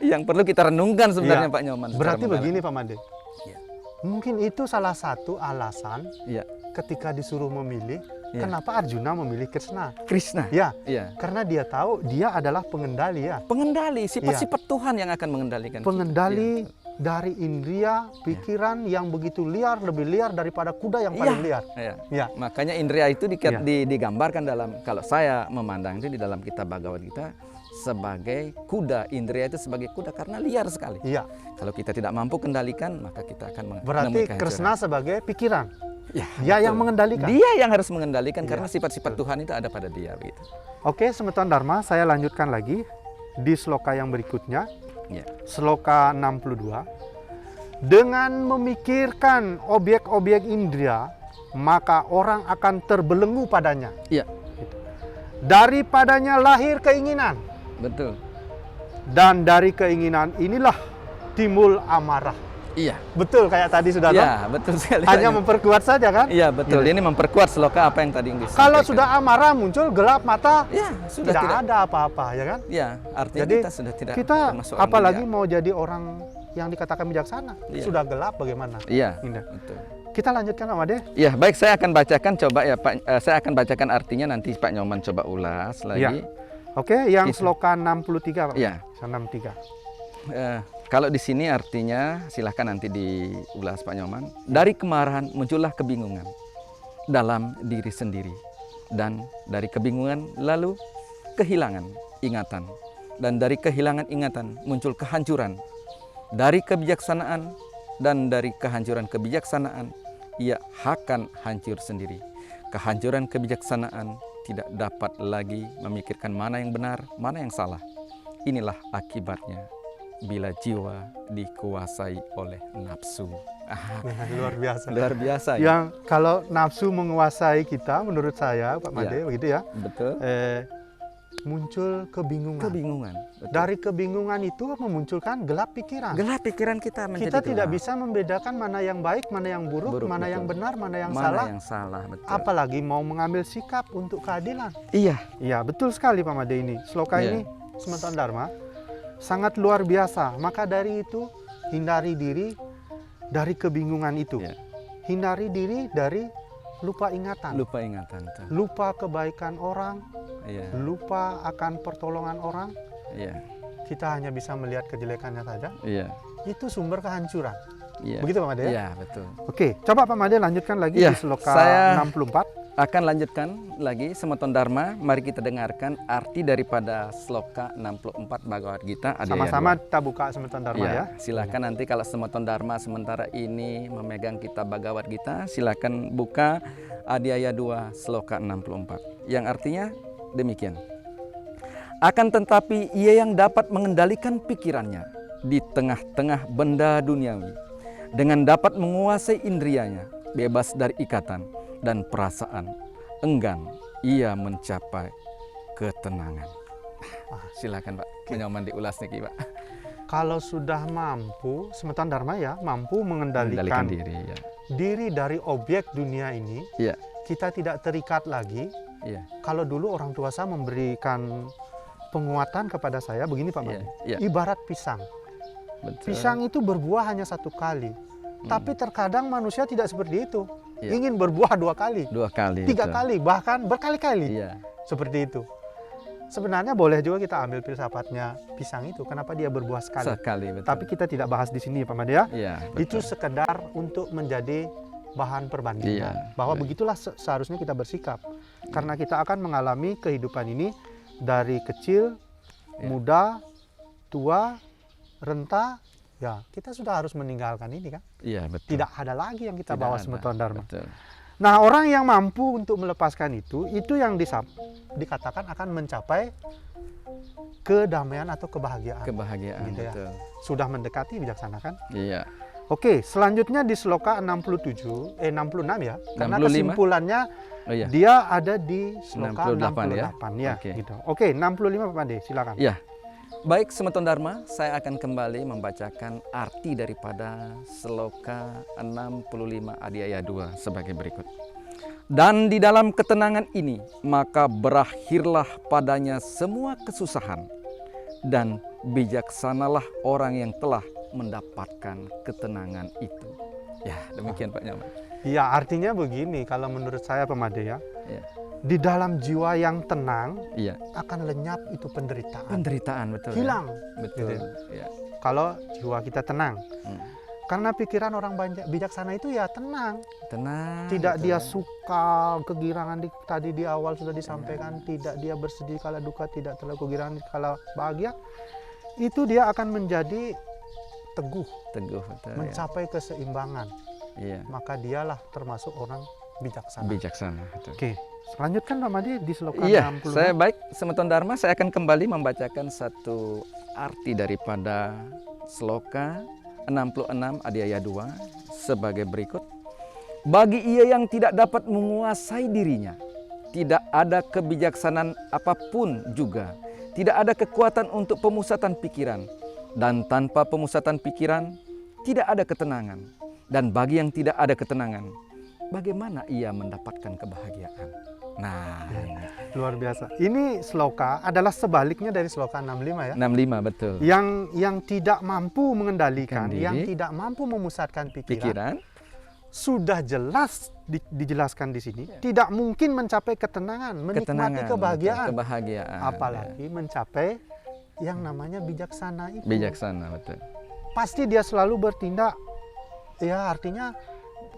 yang perlu kita renungkan sebenarnya Iya. Pak Nyoman. secara Berarti mendalam. begini Pak Made. Iya. Mungkin itu salah satu alasan Iya. ketika disuruh memilih Iya. kenapa Arjuna memilih Krishna? Krishna. Ya, Iya. karena dia tahu dia adalah pengendali ya. Pengendali, sifat-sifat Tuhan yang akan mengendalikan kita. Pengendali Iya. dari indria, pikiran yang begitu liar, lebih liar daripada kuda yang paling liar. Iya. Ya, Makanya indria itu Iya. digambarkan dalam, kalau saya memandang itu di dalam kitab Bhagavad Gita sebagai kuda. Indria itu sebagai kuda karena liar sekali. iya. Kalau kita tidak mampu kendalikan, maka kita akan menemui Berarti kehancuran. Krishna sebagai pikiran. Ya, Dia betul. yang mengendalikan. Dia yang harus mengendalikan Iya, karena sifat-sifat Tuhan itu ada pada dia begitu. Oke, Semeton Dharma, saya lanjutkan lagi di sloka yang berikutnya. Ya. Sloka 62. Dengan memikirkan objek-objek indria, maka orang akan terbelenggu padanya. Iya, Daripadanya lahir keinginan. betul. Dan dari keinginan inilah timbul amarah. Iya. Betul kayak tadi sudah tahu? Ya, betul sekali. Hanya Pak. memperkuat saja kan? Iya, betul. Gitu. Ini memperkuat sloka apa yang tadi yang disampaikan. Kalau sudah amarah muncul gelap mata, ya, sudah tidak ada apa-apa ya kan? Ya, artinya Jadi kita sudah tidak kita termasuk orang apalagi bijak. mau jadi orang yang dikatakan bijaksana, Iya. sudah gelap bagaimana? Iya, Indah. betul. Kita lanjutkan Pak Made. Ya, baik, saya akan bacakan coba ya Pak. Saya akan bacakan artinya, nanti Pak Nyoman coba ulas lagi. Iya. Oke, yang Kita- sloka 63 Pak. Iya. 63. Kalau di sini artinya, silahkan nanti diulas Pak Nyoman. Dari kemarahan muncullah kebingungan dalam diri sendiri, dan dari kebingungan lalu kehilangan ingatan, dan dari kehilangan ingatan muncul kehancuran. Dari kebijaksanaan dan dari kehancuran kebijaksanaan ia akan hancur sendiri. Kehancuran kebijaksanaan tidak dapat lagi memikirkan mana yang benar, mana yang salah. Inilah akibatnya bila jiwa dikuasai oleh nafsu. Luar biasa. Luar biasa ya. Yang kalau nafsu menguasai kita, menurut saya Pak Made, Iya. begitu ya, Betul. muncul kebingungan. Kebingungan. Betul. Dari kebingungan itu memunculkan gelap pikiran. gelap pikiran kita menjadi Kita tidak gelap. bisa membedakan mana yang baik, mana yang buruk, Buruk, mana betul. yang benar, mana yang Mana salah. yang salah, betul. Apalagi mau mengambil sikap untuk keadilan. Iya, Iya, betul sekali Pak Made ini. Sloka Iya. ini Semeton Dharma sangat luar biasa. Maka dari itu hindari diri dari kebingungan itu. Iya. Hindari diri dari lupa ingatan. lupa ingatan tuh. Lupa kebaikan orang, Iya, lupa akan pertolongan orang. iya, Kita hanya bisa melihat kejelekannya saja. iya, Itu sumber kehancuran. iya. Begitu Pak Made ya? Iya, betul. Oke, coba Pak Made lanjutkan lagi Iya, di sloka saya- 64. Akan lanjutkan lagi Semeton Dharma. Mari kita dengarkan arti daripada sloka 64 Bhagavad Gita. Adhyaya Sama-sama 2. kita buka Semeton Dharma ya. Silakan nanti kalau Semeton Dharma sementara ini memegang kitab Bhagavad Gita, silakan buka Adhyaya 2 sloka 64. Yang artinya demikian. Akan tetapi ia yang dapat mengendalikan pikirannya di tengah-tengah benda duniawi, dengan dapat menguasai indrianya, bebas dari ikatan dan perasaan, enggan ia mencapai ketenangan. Silakan Pak, Nyoman diulas nih Pak. Kalau sudah mampu, Semeton Dharma ya, mampu Mengendalikan mengendalikan diri ya. diri dari objek dunia ini, Iya, kita tidak terikat lagi. iya, Kalau dulu orang tua saya memberikan penguatan kepada saya, begini Pak iya, Made, iya. ibarat pisang. Betul. Pisang itu berbuah hanya satu kali. Tapi terkadang manusia tidak seperti itu. Iya. Ingin berbuah 2 kali, 2 kali. 3 betul. kali, bahkan berkali-kali. Iya, Seperti itu. Sebenarnya boleh juga kita ambil filsafatnya pisang itu. Kenapa dia berbuah sekali? sekali betul. Tapi kita tidak bahas di sini Pak Made ya. Iya, Itu betul. sekedar untuk menjadi bahan perbandingan. Iya, Bahwa baik. begitulah seharusnya kita bersikap. Karena kita akan mengalami kehidupan ini dari kecil, Iya. muda, tua, renta. Ya, kita sudah harus meninggalkan ini kan. Iya, betul. Tidak ada lagi yang kita Tidak bawa ada. Semeton Dharma. Betul. Nah, orang yang mampu untuk melepaskan itu yang dikatakan akan mencapai kedamaian atau kebahagiaan. Kebahagiaan Gitu ya. betul. Sudah mendekati bijaksana kan? Iya. Oke, selanjutnya di sloka 66 ya. Karena 65. kesimpulannya Oh iya. dia ada di sloka 68 68 ya? ya. Oke. Gitu. Oke, 65 Pak Pande, silakan. Iya. Baik Semeton Dharma, saya akan kembali membacakan arti daripada sloka 65 Adhyaya 2 sebagai berikut. Dan di dalam ketenangan ini, maka berakhirlah padanya semua kesusahan, dan bijaksanalah orang yang telah mendapatkan ketenangan itu. Ya, demikian Pak Nyoman. Ya, artinya begini, kalau menurut saya Pak Made ya. Iya. Di dalam jiwa yang tenang Iya. akan lenyap itu penderitaan. Penderitaan, betul. ya? Hilang. Betul. Gitu. Ya. Kalau jiwa kita tenang. Hmm. Karena pikiran orang bijaksana itu ya tenang. Tenang. Tidak betul dia ya. suka kegirangan tadi di awal sudah disampaikan, tidak dia bersedih kala duka, tidak terlalu kegirangan kala bahagia. Itu dia akan menjadi teguh, Teguh, betul. ya. mencapai keseimbangan. Iya. Maka dialah termasuk orang bijaksana. Bijaksana. Betul. Oke, lanjutkan Pak Made di sloka Iya, 60. saya baik Semeton Dharma, saya akan kembali membacakan satu arti daripada sloka 66 Adiaya 2 sebagai berikut. Bagi ia yang tidak dapat menguasai dirinya, tidak ada kebijaksanaan apapun juga, tidak ada kekuatan untuk pemusatan pikiran, dan tanpa pemusatan pikiran tidak ada ketenangan. Dan bagi yang tidak ada ketenangan, bagaimana ia mendapatkan kebahagiaan? Nah, ini. Luar biasa. Ini sloka adalah sebaliknya dari sloka 65 ya. 65 betul. Yang tidak mampu mengendalikan, Diri. yang tidak mampu memusatkan pikiran, Pikiran, sudah jelas dijelaskan di sini, tidak mungkin mencapai ketenangan, menikmati ketenangan, kebahagiaan, betul, kebahagiaan. apalagi mencapai yang namanya bijaksana itu. Bijaksana, betul. Pasti dia selalu bertindak, ya artinya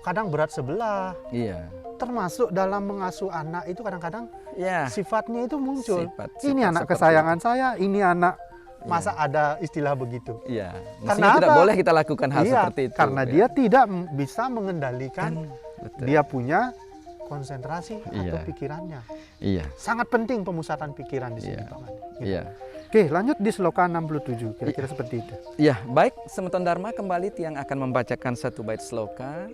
kadang berat sebelah, Iya. termasuk dalam mengasuh anak itu kadang-kadang Ya. sifatnya itu muncul. Sifat Ini anak seperti kesayangan saya, ini anak, Iya. masa ada istilah begitu. Iya. Karena Mestinya tidak apa? boleh kita lakukan hal Iya, seperti itu. karena ya. dia tidak bisa mengendalikan Betul. dia punya konsentrasi atau Iya. pikirannya. Iya. Sangat penting pemusatan pikiran di sini, Iya. Pak Made. Gitu. Iya. Oke, lanjut di sloka 67, kira-kira seperti itu. Iya, baik Semeton Dharma kembali yang akan membacakan satu bait sloka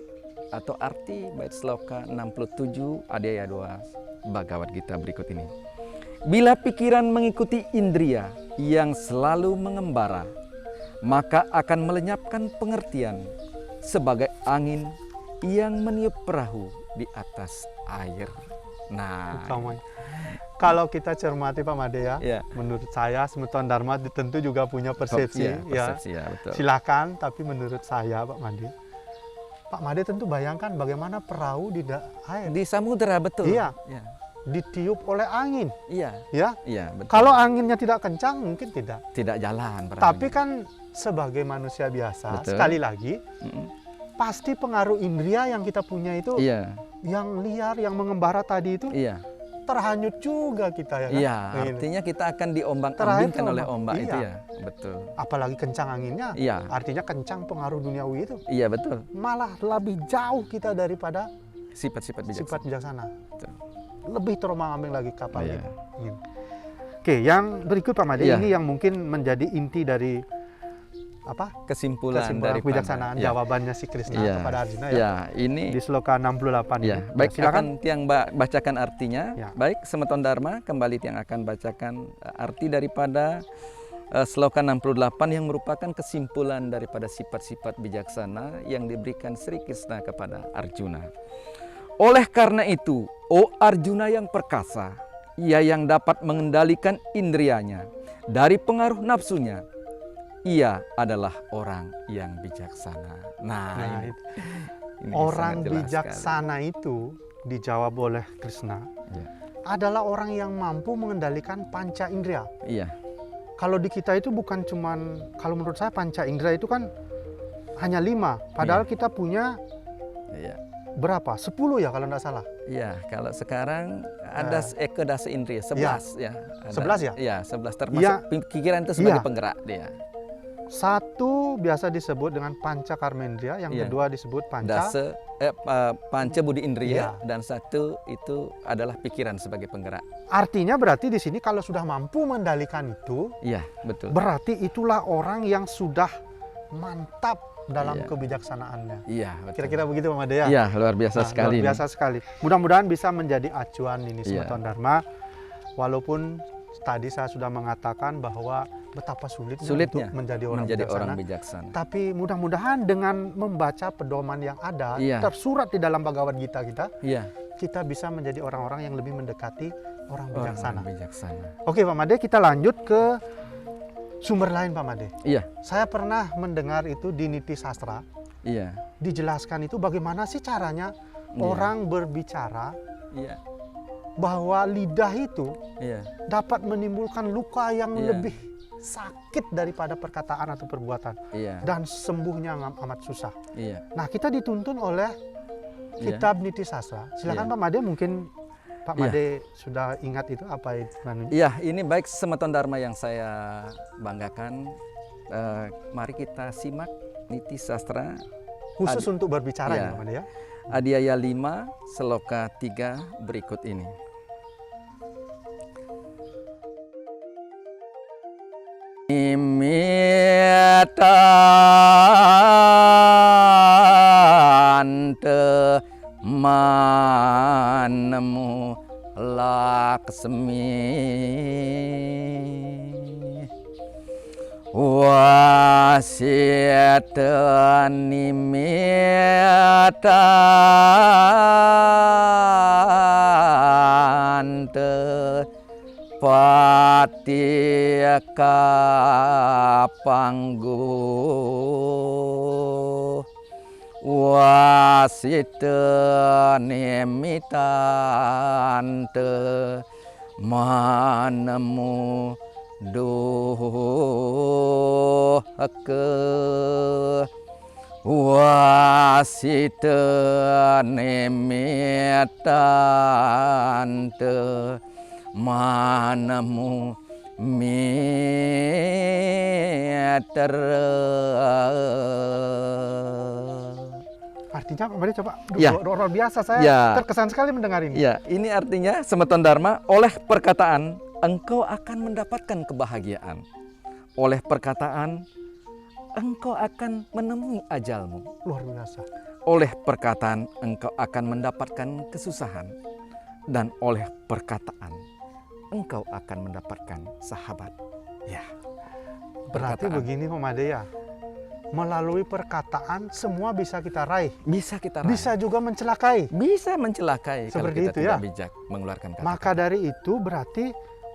atau arti bait sloka 67 Adiaya 2 Bhagavad Gita berikut ini. Bila pikiran mengikuti indria yang selalu mengembara, maka akan melenyapkan pengertian sebagai angin yang meniup perahu di atas air. Nah, Utamanya. Kalau kita cermati Pak Made ya, ya. menurut saya Semeton Dharma tentu juga punya persepsi, Iya, persepsi ya, betul. Silakan, tapi menurut saya Pak Made, Pak Made tentu bayangkan bagaimana perahu di air Di samudera, betul. Iya. Iya. ditiup oleh angin, Iya. ya. Iya, betul. Kalau anginnya tidak kencang mungkin tidak. tidak jalan perahunya. Tapi kan sebagai manusia biasa, Betul. sekali lagi Mm-mm. pasti pengaruh indria yang kita punya itu, Iya. yang liar, yang mengembara tadi itu Iya. terhanyut juga kita ya kan. Iya, Ini. artinya kita akan diombang-ambingkan Terhanyut oleh ombak. ombak itu Iya. ya. Betul. Apalagi kencang anginnya, Iya. artinya kencang pengaruh duniawi itu. Iya, betul. Malah lebih jauh kita daripada Sifat-sifat bijaksana. sifat bijaksana. Betul. Lebih terombang-ambing lagi kapal Iya. kita. Ini. Oke, yang berikut Pak Made, Iya. ini yang mungkin menjadi inti dari apa? Kesimpulan Kesimpulan daripada kebijaksanaan ya. jawabannya si Krishna Iya. kepada Arjuna ya. Ya, ini Di sloka 68 ya. ini. Baik, Silakan. akan Tiang bacakan artinya. Ya. Baik, Semeton Dharma kembali Tiang akan bacakan arti daripada sloka 68 yang merupakan kesimpulan daripada sifat-sifat bijaksana yang diberikan Sri Krishna kepada Arjuna. Oleh karena itu, oh Arjuna yang perkasa, ia yang dapat mengendalikan indrianya dari pengaruh nafsunya, ia adalah orang yang bijaksana. Nah, ini Orang sangat jelas bijaksana itu dijawab oleh Krishna sekali. Ya. adalah orang yang mampu mengendalikan panca indera. Iya, Kalau di kita itu bukan cuman, kalau menurut saya panca indera itu kan hanya 5, padahal kita punya iya. berapa? 10 ya kalau tidak salah. Iya, kalau sekarang ada eka dasa indriya 11 ya. Ada, 11 ya? Iya, 11 termasuk Iya. pikiran itu sebagai Iya. penggerak dia. Satu biasa disebut dengan panca karmendriya, yang Iya. kedua disebut panca. Panca budi indriya Iya. dan satu itu adalah pikiran sebagai penggerak. Artinya berarti di sini kalau sudah mampu mengendalikan itu, Iya, betul. berarti itulah orang yang sudah mantap dalam Iya. kebijaksanaannya. Iya, betul. Kira-kira begitu Pak Made ya? Iya, luar biasa Nah, sekali. luar biasa sekali. Mudah-mudahan bisa menjadi acuan ini Iya. Semeton Dharma. Walaupun tadi saya sudah mengatakan bahwa betapa Sulitnya untuk menjadi orang menjadi bijaksana. orang bijaksana. Tapi mudah-mudahan dengan membaca pedoman yang ada, Iya. tersurat di dalam Bhagavad Gita Iya, kita bisa menjadi orang-orang yang lebih mendekati orang bijaksana. orang bijaksana. Oke Pak Made, kita lanjut ke sumber lain Pak Made. Iya, Saya pernah mendengar itu di Niti Sastra, iya, dijelaskan itu bagaimana sih caranya Iya. orang berbicara iya. bahwa lidah itu Iya. dapat menimbulkan luka yang Iya. lebih sakit daripada perkataan atau perbuatan, Iya. dan sembuhnya amat susah. Iya. Nah, kita dituntun oleh Iya. kitab Niti Sastra. Silakan Iya. Pak Made, mungkin Pak Iya. Made sudah ingat itu apa itu? Iya, ini baik semeton Dharma yang saya banggakan. Mari kita simak Niti Sastra Khusus untuk berbicara Iya. ya Pak Made ya. Adiaya 5 Seloka 3 berikut ini. Imitante manemu laksmi wasita nimitante patika panggu wasita nimitante manemu dohake wasita nimitante manemu meter. Artinya Pak Made coba, Ya. luar biasa, saya Ya. terkesan sekali mendengar ini. Ya, ini artinya semeton Dharma, oleh perkataan engkau akan mendapatkan kebahagiaan. Oleh perkataan engkau akan menemui ajalmu. Luar biasa. Oleh perkataan engkau akan mendapatkan kesusahan. Dan oleh perkataan engkau akan mendapatkan sahabat. Ya. Berarti Perkataan. begini Pak Made ya. Melalui perkataan semua bisa kita raih. Bisa kita raih. Bisa juga mencelakai. Bisa mencelakai kalau Seperti kita itu tidak ya. bijak mengeluarkan kata. Maka dari itu berarti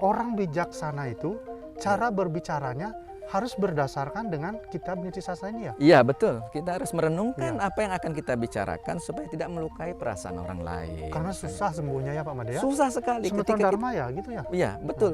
orang bijaksana itu cara berbicaranya harus berdasarkan dengan kitab Niti Sastra ini ya. Iya betul, kita harus merenungkan Iya. apa yang akan kita bicarakan supaya tidak melukai perasaan orang lain. Karena susah sembuhnya ya Pak Made ya. Susah sekali Semeton ketika Dharma ya gitu ya. Iya betul.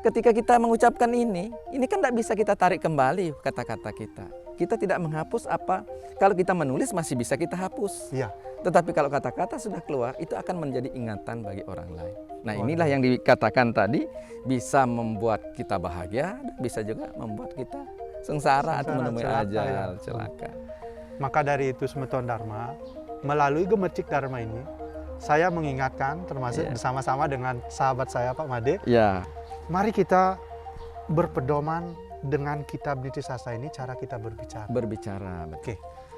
Ketika kita mengucapkan ini kan tidak bisa kita tarik kembali kata-kata kita. Kita tidak menghapus apa, kalau kita menulis masih bisa kita hapus. Iya. Tetapi kalau kata-kata sudah keluar, itu akan menjadi ingatan bagi orang lain. Nah Waduh. inilah yang dikatakan tadi, bisa membuat kita bahagia, dan bisa juga membuat kita sengsara atau Sengsara, menemui celaka, ajal, ya. celaka. Maka dari itu Semeton Dharma, melalui Gemercik Dharma ini, saya mengingatkan termasuk Iya. bersama-sama dengan sahabat saya Pak Made, Ya, mari kita berpedoman dengan kitab Niti Sastra ini cara kita berbicara. berbicara. Oke.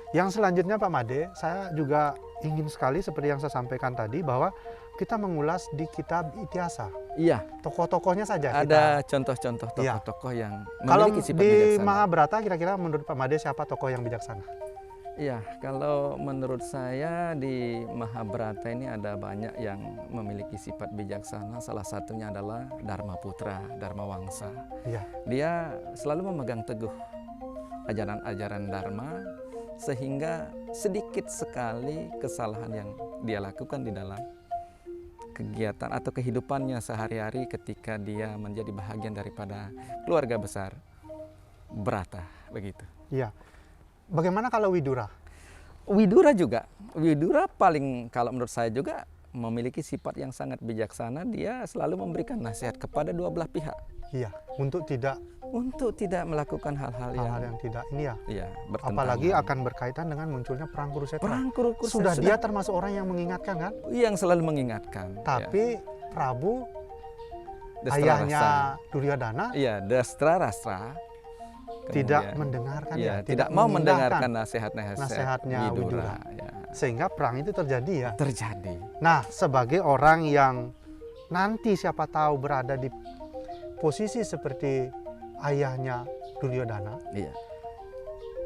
Yang selanjutnya Pak Made, saya juga ingin sekali seperti yang saya sampaikan tadi bahwa kita mengulas di kitab Itiasa. Iya, Tokoh-tokohnya saja ada kita. contoh-contoh Iya. tokoh-tokoh yang Kalau memiliki sifat di bijaksana. Mahabharata kira-kira menurut Pak Made siapa tokoh yang bijaksana? Iya, kalau menurut saya di Mahabharata ini ada banyak yang memiliki sifat bijaksana. Salah satunya adalah Dharma Putra, Dharma Wangsa. Iya. Dia selalu memegang teguh ajaran-ajaran Dharma, sehingga sedikit sekali kesalahan yang dia lakukan di dalam kegiatan atau kehidupannya sehari-hari ketika dia menjadi bahagian daripada keluarga besar Brata, begitu. Iya. Bagaimana kalau Widura? Widura juga, Widura paling kalau menurut saya juga memiliki sifat yang sangat bijaksana. Dia selalu memberikan nasihat kepada dua belah pihak Iya, untuk tidak untuk tidak melakukan hal-hal hal-hal yang tidak ini ya. ya, bertentangan. Apalagi akan berkaitan dengan munculnya perang Kurusetra. perang Kurusetra Sudah dia termasuk orang yang mengingatkan kan? yang selalu mengingatkan. Tapi Prabu ya. ayahnya Duryodhana Iya, Dastra-rastra tidak kemudian, mendengarkan ya, ya, tidak mau mengindahkan mendengarkan nasihatnya nasihatnya Widura. Ya, sehingga perang itu terjadi ya. terjadi. Nah, sebagai orang yang nanti siapa tahu berada di posisi seperti ayahnya Duryodhana, Iya,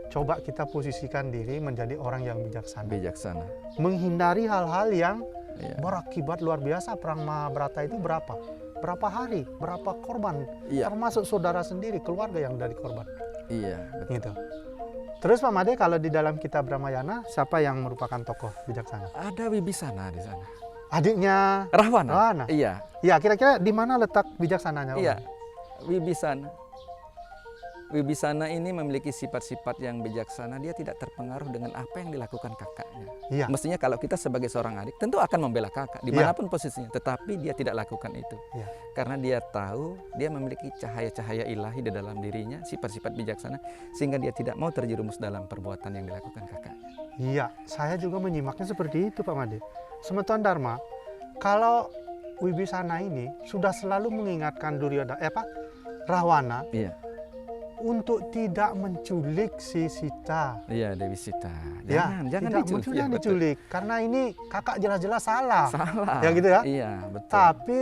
coba kita posisikan diri menjadi orang yang bijaksana. bijaksana. Menghindari hal-hal yang Iya. berakibat luar biasa. Perang Mahabharata itu berapa? Berapa hari? Berapa korban? Iya. Termasuk saudara sendiri, keluarga yang dari korban. Iya, betul. Gitu. Terus Pak Made, kalau di dalam kitab Ramayana, siapa yang merupakan tokoh bijaksana? Ada Wibisana di sana. Adiknya Rahwana. Rahwana. Iya. Ya, kira-kira di mana letak bijaksananya? Om? Iya. Wibisana. Wibisana ini memiliki sifat-sifat yang bijaksana. Dia tidak terpengaruh dengan apa yang dilakukan kakaknya. Iya. Mestinya kalau kita sebagai seorang adik tentu akan membela kakak dimanapun posisinya. Tetapi dia tidak lakukan itu. Iya. Karena dia tahu dia memiliki cahaya-cahaya ilahi di dalam dirinya, sifat-sifat bijaksana, sehingga dia tidak mau terjerumus dalam perbuatan yang dilakukan kakaknya. Iya, saya juga menyimaknya seperti itu Pak Made. Semeton Dharma, kalau Wibisana ini sudah selalu mengingatkan Rahwana Iya. untuk tidak menculik si Sita. Iya, Dewi Sita. Ya, Jangan tidak diculik. jangan Iya, betul. diculik. Karena ini kakak jelas-jelas salah. Salah. Ya gitu ya? Iya, betul. Tapi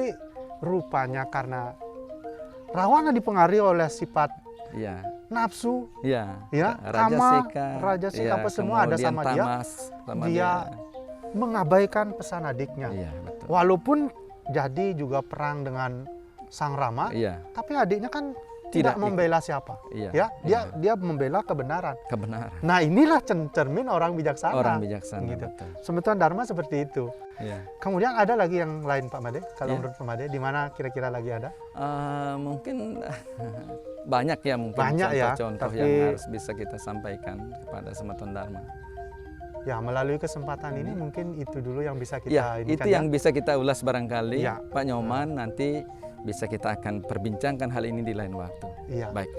rupanya karena Rahwana dipengaruhi oleh sifat Iya. nafsu, Iya. ya, Raja Seka, apa semua ada sama dia. sama Dia mengabaikan pesan adiknya. Iya, betul. Walaupun jadi juga perang dengan Sang Rama, Iya, tapi adiknya kan Tidak tidak membela siapa. iya. Ya, iya. dia membela kebenaran. Kebenaran. Nah, inilah cermin orang bijaksana. Orang bijaksana, Gitu. betul. Semeton Dharma seperti itu. Iya. Kemudian ada lagi yang lain Pak Made, kalau Iya. menurut Pak Made, di mana kira-kira lagi ada? Mungkin banyak ya mungkin Banyak ya, contoh-contoh tapi- yang harus bisa kita sampaikan kepada Semeton Dharma. Ya, melalui kesempatan ini mungkin itu dulu yang bisa kita Ya, ini itu kan yang bisa kita ulas barangkali, Iya. Pak Nyoman. Nanti bisa kita akan perbincangkan hal ini di lain waktu. Iya. Baik.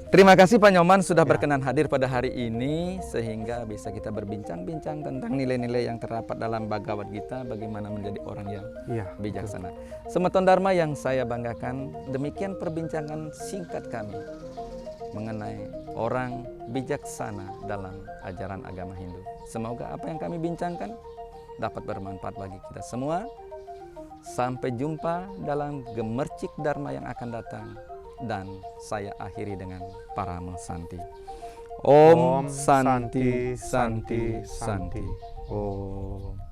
Terima kasih Pak Nyoman sudah Ya. berkenan hadir pada hari ini sehingga bisa kita berbincang-bincang tentang nilai-nilai yang terdapat dalam Bhagavad Gita, bagaimana menjadi orang yang Iya. bijaksana. Semeton Dharma yang saya banggakan, demikian perbincangan singkat kami mengenai orang bijaksana dalam ajaran agama Hindu. Semoga apa yang kami bincangkan dapat bermanfaat bagi kita semua. Sampai jumpa dalam Gemercik Dharma yang akan datang. Dan saya akhiri dengan Parama Santi. Om Santi Santi Santi. Om.